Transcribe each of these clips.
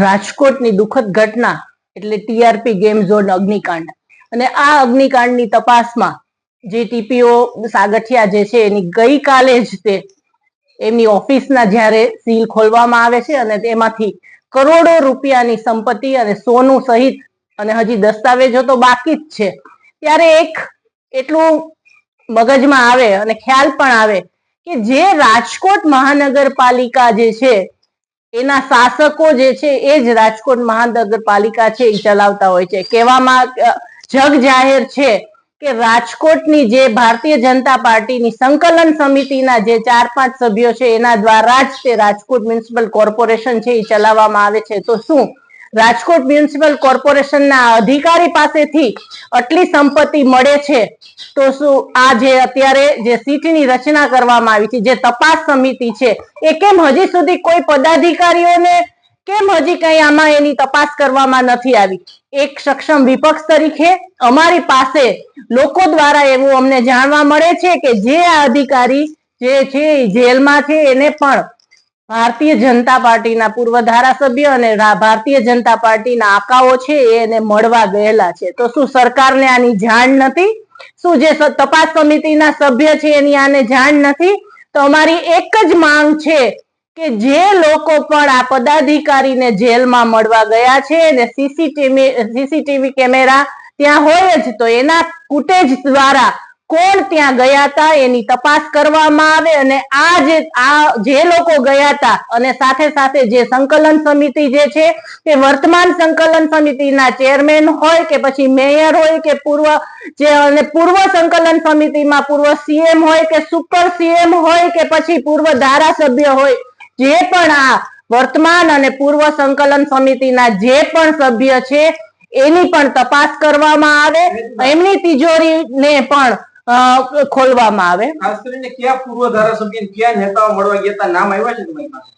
રાજકોટની દુઃખદ ઘટના એટલે ટીઆરપી ગેમ ઝોન અગ્નિકાંડ અને આ અગ્નિકાંડની તપાસમાં જે ટીપીઓ સાગઠિયા જે છે એની ગઈકાલે જ તે એમની ઓફિસના જ્યારે સીલ ખોલવામાં આવે છે અને તેમાંથી કરોડો રૂપિયાની સંપત્તિ અને સોનું સહિત અને હજી દસ્તાવેજો તો બાકી જ છે ત્યારે એક એટલું મગજમાં આવે અને ખ્યાલ પણ આવે કે જે રાજકોટ મહાનગરપાલિકા જે છે એના શાસકો જે છે એ જ રાજકોટ મહાનગરપાલિકા છે એ ચલાવતા હોય છે. કહેવામાં જગ જાહેર છે કે રાજકોટની જે ભારતીય જનતા પાર્ટીની સંકલન સમિતિના જે 4-5 સભ્યો છે એના દ્વારા જ તે રાજકોટ મ્યુનિસિપલ કોર્પોરેશન છે એ ચલાવવામાં આવે છે. તો શું રાજકોટ મ્યુનિસિપલ કોર્પોરેશનના અધિકારી પાસેથી આટલી સંપત્તિ મળે છે તો શું આ જે અત્યારે જે સીટની રચના કરવામાં આવી છે, જે તપાસ સમિતિ છે, એ કેમ હજી સુધી કોઈ પદાધિકારીઓને કેમ હજી કઈ આમાં એની તપાસ કરવામાં નથી આવી? એક સક્ષમ વિપક્ષ તરીકે અમારી પાસે લોકો દ્વારા એવું અમને જાણવા મળે છે કે જે આ અધિકારી જે છે જેલમાં છે એને પણ ભારતીય જનતા પાર્ટીના પૂર્વ ધારાસભ્ય અને ભારતીય જનતા પાર્ટીના આકાઓ છે એને મળવા ગયેલા છે. તો શું સરકારને આની જાણ નથી? શું જે તપાસ સમિતિના સભ્ય છે એની આને જાણ નથી? તો અમારી એક જ માંગ છે કે જે લોકો પણ આ પદાધિકારીને જેલમાં મળવા ગયા છે અને સીસીટીવી કેમેરા ત્યાં હોય જ તો એના ફૂટેજ દ્વારા કોણ ત્યાં ગયા હતા એની તપાસ કરવામાં આવે અને આ જે લોકો ગયા હતા અને સાથે સાથે જે સંકલન સમિતિ જે છે તે વર્તમાન સંકલન સમિતિના ચેરમેન હોય કે પછી મેયર હોય કે પૂર્વ સંકલન સમિતિમાં પૂર્વ સીએમ હોય કે સુપર સીએમ હોય કે પછી પૂર્વ ધારાસભ્ય હોય, જે પણ આ વર્તમાન અને પૂર્વ સંકલન સમિતિના જે પણ સભ્ય છે એની પણ તપાસ કરવામાં આવે, એમની તિજોરીને પણ ખોલવામાં આવે. ખાસ કરીને કયા પૂર્વ ધારાસભ્ય કયા નેતાઓ મળવા ગયા હતા, નામ આવ્યા છે તમારી પાસે?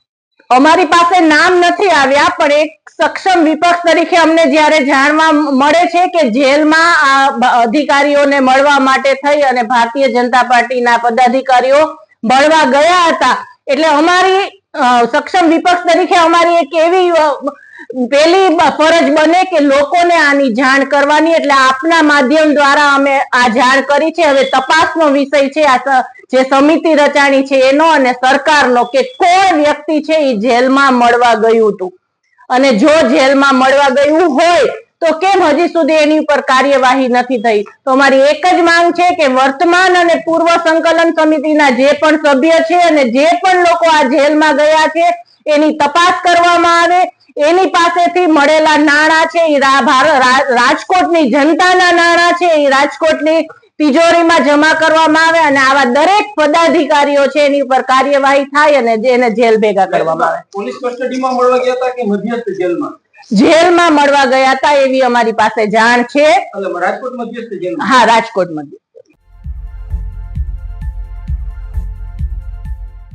અમારી પાસે નામ નથી આવ્યા, પણ એક સક્ષમ વિપક્ષ તરીકે અમને જ્યારે જાણવા મળે છે કે જેલમાં આ અધિકારીઓને મળવા માટે થઈ અને ભારતીય જનતા પાર્ટીના પદાધિકારીઓ મળવા ગયા હતા એટલે અમારી સક્ષમ વિપક્ષ તરીકે અમારી એક એવી પેલી ફરજ બને કે લોકોને આની જાણ કરવાની, એટલે આપના માધ્યમ દ્વારા અમે આ જાણ કરી છે. હવે તપાસનો વિષય છે આ જે સમિતિ રચાણી છે એનો અને સરકારનો કે કોણ વ્યક્તિ છે એ જેલમાં મળવા ગયું હતું અને જો જેલમાં મળવા ગયું હોય તો કેમ હજી સુધી એની ઉપર કાર્યવાહી નથી થઈ? તો અમારી એક જ માંગ છે કે વર્તમાન અને પૂર્વ સંકલન સમિતિના જે પણ સભ્ય છે અને જે પણ લોકો આ જેલમાં ગયા છે એની તપાસ કરવામાં આવે, એની પાસેથી મળેલા નાણાં છે એ રાજકોટની જનતાના નાણાં છે એ રાજકોટની તિજોરીમાં જમા કરવામાં આવે અને આવા દરેક પદાધિકારીઓ છે એની ઉપર કાર્યવાહી થાય અને એને જેલ ભેગા કરવામાં આવે. પોલીસ કસ્ટડીમાં મળવા ગયા હતા કે મધ્યસ્થ જેલમાં? જેલમાં મળવા ગયા હતા એવી અમારી પાસે જાણ છે. રાજકોટ મધ્યસ્થ જેલ? હા, રાજકોટ મધ્યસ્થ.